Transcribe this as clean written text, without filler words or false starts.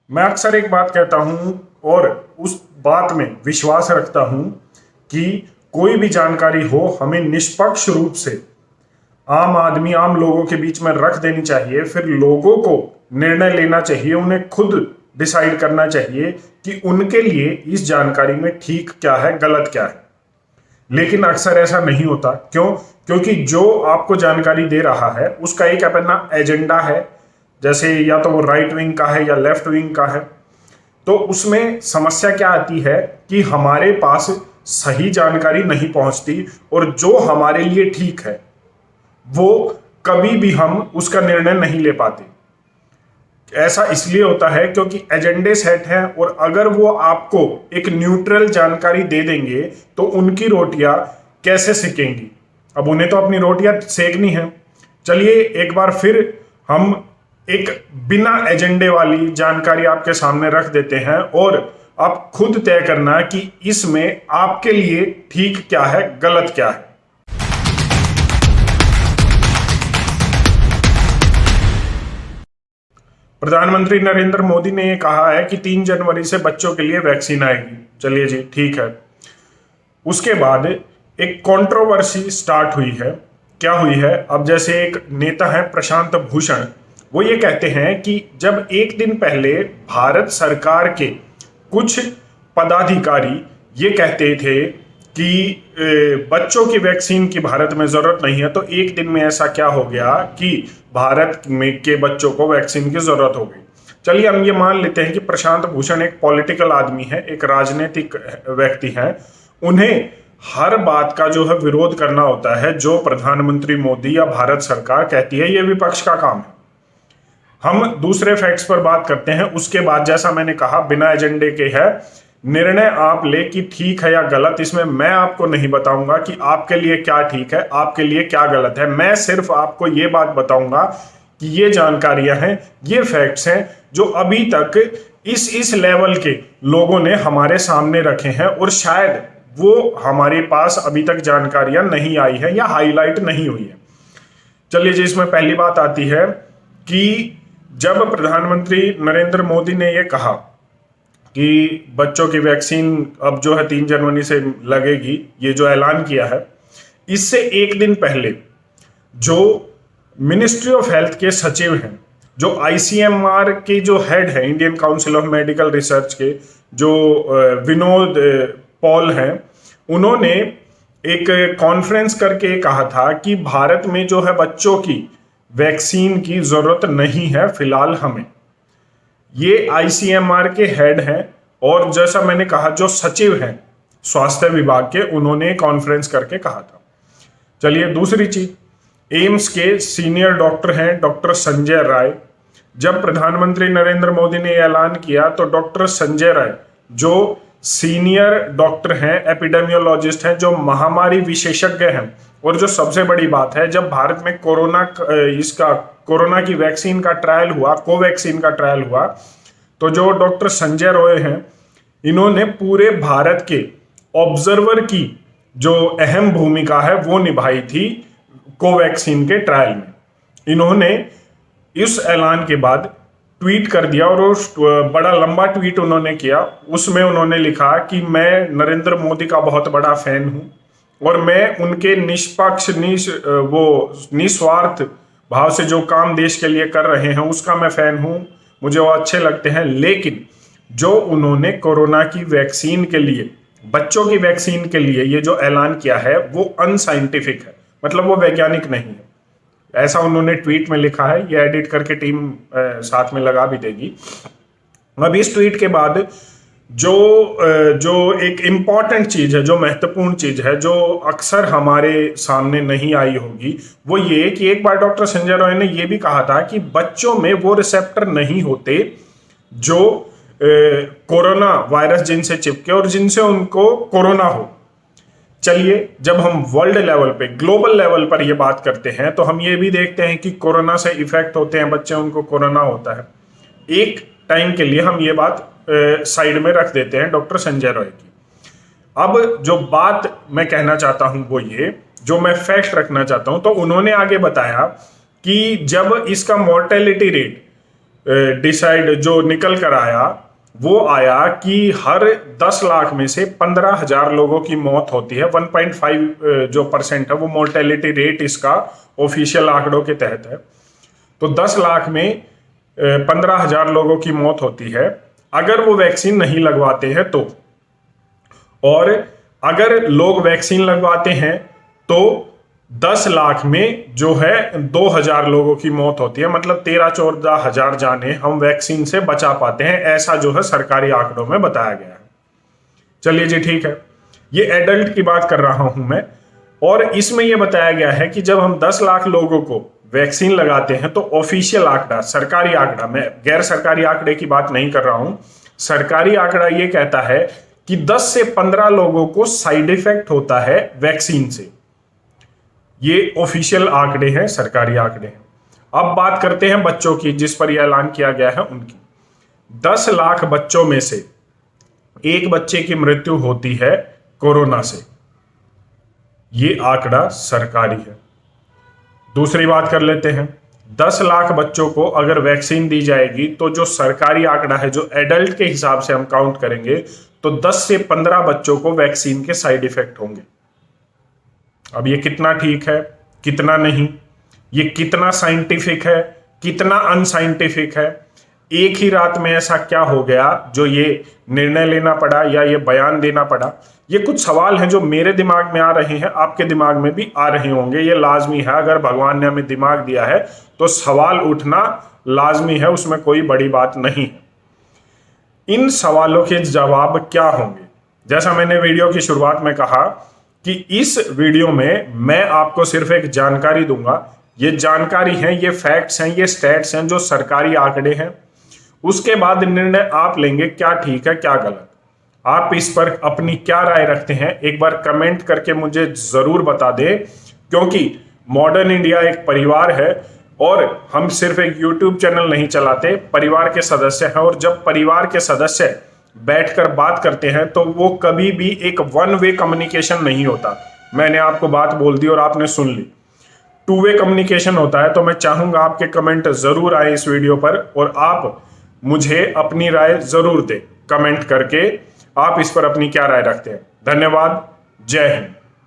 मैं अक्सर एक बात कहता हूं और उस बात में विश्वास रखता हूं कि कोई भी जानकारी हो हमें निष्पक्ष रूप से आम आदमी आम लोगों के बीच में रख देनी चाहिए। फिर लोगों को निर्णय लेना चाहिए, उन्हें खुद डिसाइड करना चाहिए कि उनके लिए इस जानकारी में ठीक क्या है, गलत क्या है। लेकिन अक्सर ऐसा नहीं होता। क्यों? क्योंकि जो आपको जानकारी दे रहा है उसका एक अपना एजेंडा है, जैसे या तो वो राइट विंग का है या लेफ्ट विंग का है। तो उसमें समस्या क्या आती है कि हमारे पास सही जानकारी नहीं पहुंचती और जो हमारे लिए ठीक है वो कभी भी हम उसका निर्णय नहीं ले पाते। ऐसा इसलिए होता है क्योंकि एजेंडे सेट हैं और अगर वो आपको एक न्यूट्रल जानकारी दे देंगे तो उनकी रोटियां कैसे सेकेंगी। अब उन्हें तो अपनी रोटियां सेकनी है। चलिए एक बार फिर हम एक बिना एजेंडे वाली जानकारी आपके सामने रख देते हैं और आप खुद तय करना कि इसमें आपके लिए ठीक क्या है, गलत क्या है। प्रधानमंत्री नरेंद्र मोदी ने यह कहा है कि 3 जनवरी से बच्चों के लिए वैक्सीन आएगी। चलिए जी, ठीक है। उसके बाद एक कंट्रोवर्सी स्टार्ट हुई है। क्या हुई है? अब जैसे एक नेता है प्रशांत भूषण, वो ये कहते हैं कि जब एक दिन पहले भारत सरकार के कुछ पदाधिकारी ये कहते थे कि बच्चों की वैक्सीन की भारत में जरूरत नहीं है, तो एक दिन में ऐसा क्या हो गया कि भारत में के बच्चों को वैक्सीन की जरूरत हो गई। चलिए हम ये मान लेते हैं कि प्रशांत भूषण एक पॉलिटिकल आदमी है, एक राजनीतिक व्यक्ति है। उन्हें हर बात का जो है विरोध करना होता है। जो प्रधानमंत्री मोदी या भारत सरकार कहती है ये विपक्ष का काम है। हम दूसरे फैक्ट्स पर बात करते हैं। उसके बाद जैसा मैंने कहा बिना एजेंडे के है, निर्णय आप ले कि ठीक है या गलत। इसमें मैं आपको नहीं बताऊंगा कि आपके लिए क्या ठीक है, आपके लिए क्या गलत है। मैं सिर्फ आपको ये बात बताऊंगा कि ये जानकारियां हैं, ये फैक्ट्स हैं जो अभी तक इस लेवल के लोगों ने हमारे सामने रखे हैं और शायद वो हमारे पास अभी तक जानकारियां नहीं आई है या हाईलाइट नहीं हुई है। चलिए जी, इसमें पहली बात आती है कि जब प्रधानमंत्री नरेंद्र मोदी ने यह कहा कि बच्चों की वैक्सीन अब जो है 3 जनवरी से लगेगी, ये जो ऐलान किया है, इससे एक दिन पहले जो मिनिस्ट्री ऑफ हेल्थ के सचिव हैं, जो आईसीएमआर के जो हेड है, Indian council of medical research के जो विनोद पॉल हैं, उन्होंने एक कॉन्फ्रेंस करके कहा था कि भारत में जो है बच्चों की वैक्सीन की जरूरत नहीं है फिलहाल हमें। ये आईसीएमआर के हेड हैं और जैसा मैंने कहा जो सचिव हैं स्वास्थ्य विभाग के, उन्होंने कॉन्फ्रेंस करके कहा था। चलिए दूसरी चीज, एम्स के सीनियर डॉक्टर हैं डॉक्टर संजय राय। जब प्रधानमंत्री नरेंद्र मोदी ने ऐलान किया तो डॉक्टर संजय राय जो सीनियर डॉक्टर हैं, एपिडेमियोलॉजिस्ट हैं, जो महामारी विशेषज्ञ हैं, और जो सबसे बड़ी बात है, जब भारत में कोरोना की वैक्सीन का ट्रायल हुआ, कोवैक्सीन का ट्रायल हुआ, तो जो डॉक्टर संजय रॉय हैं, इन्होंने पूरे भारत के ऑब्जर्वर की जो अहम भूमिका है वो निभाई थी कोवैक्सीन के ट्रायल में। इन्होंने इस ऐलान के बाद ट्वीट कर दिया और उस बड़ा लंबा ट्वीट उन्होंने किया। उसमें उन्होंने लिखा कि मैं नरेंद्र मोदी का बहुत बड़ा फैन हूं और मैं उनके निष्पक्ष निस्वार्थ भाव से जो काम देश के लिए कर रहे हैं उसका मैं फैन हूं, मुझे वो अच्छे लगते हैं। लेकिन जो उन्होंने कोरोना की वैक्सीन के लिए, बच्चों की वैक्सीन के लिए ये जो ऐलान किया है वो अनसाइंटिफिक है, मतलब वो वैज्ञानिक नहीं है। ऐसा उन्होंने ट्वीट में लिखा है। ये एडिट करके टीम साथ में लगा भी देगी। अब इस ट्वीट के बाद जो एक इम्पॉर्टेंट चीज है, जो महत्वपूर्ण चीज है, जो अक्सर हमारे सामने नहीं आई होगी, वो ये कि एक बार डॉक्टर संजय रॉय ने ये भी कहा था कि बच्चों में वो रिसेप्टर नहीं होते जो कोरोना वायरस जिनसे चिपके और जिनसे उनको कोरोना हो। चलिए, जब हम वर्ल्ड लेवल पे, ग्लोबल लेवल पर ये बात करते हैं तो हम ये भी देखते हैं कि कोरोना से इफेक्ट होते हैं बच्चे, उनको कोरोना होता है। एक टाइम के लिए हम ये बात साइड में रख देते हैं डॉक्टर संजय रॉय की। अब जो बात मैं कहना चाहता हूं वो ये, जो मैं फैक्ट रखना चाहता हूं, तो उन्होंने आगे बताया कि जब इसका मोर्टेलिटी रेट डिसाइड जो निकल कर आया वो आया कि हर 10 लाख में से 15,000 लोगों की मौत होती है। 1.5 जो % है वो मोर्टेलिटी रेट इसका ऑफिशियल आंकड़ों के तहत है। तो 10 लाख में 15,000 लोगों की मौत होती है अगर वो वैक्सीन नहीं लगवाते हैं तो। और अगर लोग वैक्सीन लगवाते हैं तो 10 लाख में जो है 2,000 लोगों की मौत होती है, मतलब 13-14 हजार जाने हम वैक्सीन से बचा पाते हैं, ऐसा जो है सरकारी आंकड़ों में बताया गया है। चलिए जी ठीक है, ये एडल्ट की बात कर रहा हूं मैं। और इसमें यह बताया गया है कि जब हम 10 लाख लोगों को वैक्सीन लगाते हैं तो ऑफिशियल आंकड़ा, सरकारी आंकड़ा, मैं गैर सरकारी आंकड़े की बात नहीं कर रहा हूं, सरकारी आंकड़ा यह कहता है कि 10 से 15 लोगों को साइड इफेक्ट होता है वैक्सीन से। ये ऑफिशियल आंकड़े हैं, सरकारी आंकड़े हैं। अब बात करते हैं बच्चों की, जिस पर यह ऐलान किया गया है उनकी। 10 लाख बच्चों में से एक बच्चे की मृत्यु होती है कोरोना से, ये आंकड़ा सरकारी है। दूसरी बात कर लेते हैं, 10 लाख बच्चों को अगर वैक्सीन दी जाएगी तो जो सरकारी आंकड़ा है, जो एडल्ट के हिसाब से हम काउंट करेंगे तो 10 से 15 बच्चों को वैक्सीन के साइड इफेक्ट होंगे। अब ये कितना ठीक है, कितना नहीं, ये कितना साइंटिफिक है, कितना अनसाइंटिफिक है, एक ही रात में ऐसा क्या हो गया जो ये निर्णय लेना पड़ा या ये बयान देना पड़ा? ये कुछ सवाल हैं जो मेरे दिमाग में आ रहे हैं, आपके दिमाग में भी आ रहे होंगे। ये लाजमी है, अगर भगवान ने हमें दिमाग दिया है तो सवाल उठना लाजमी है, उसमें कोई बड़ी बात नहीं है। इन सवालों के जवाब क्या होंगे? जैसा मैंने वीडियो की शुरुआत में कहा कि इस वीडियो में मैं आपको सिर्फ एक जानकारी दूंगा। ये जानकारी है, ये फैक्ट्स हैं, ये स्टैट्स हैं जो सरकारी आंकड़े हैं। उसके बाद निर्णय आप लेंगे क्या ठीक है क्या गलत। आप इस पर अपनी क्या राय रखते हैं एक बार कमेंट करके मुझे जरूर बता दें, क्योंकि मॉडर्न इंडिया एक परिवार है और हम सिर्फ एक यूट्यूब चैनल नहीं चलाते, परिवार के सदस्य हैं। और जब परिवार के सदस्य बैठकर बात करते हैं तो वो कभी भी एक वन वे कम्युनिकेशन नहीं होता। मैंने आपको बात बोल दी और आपने सुन ली, 2 वे कम्युनिकेशन होता है। तो मैं चाहूंगा आपके कमेंट जरूर आए इस वीडियो पर और आप मुझे अपनी राय जरूर दें कमेंट करके। आप इस पर अपनी क्या राय रखते हैं? धन्यवाद, जय हिंद।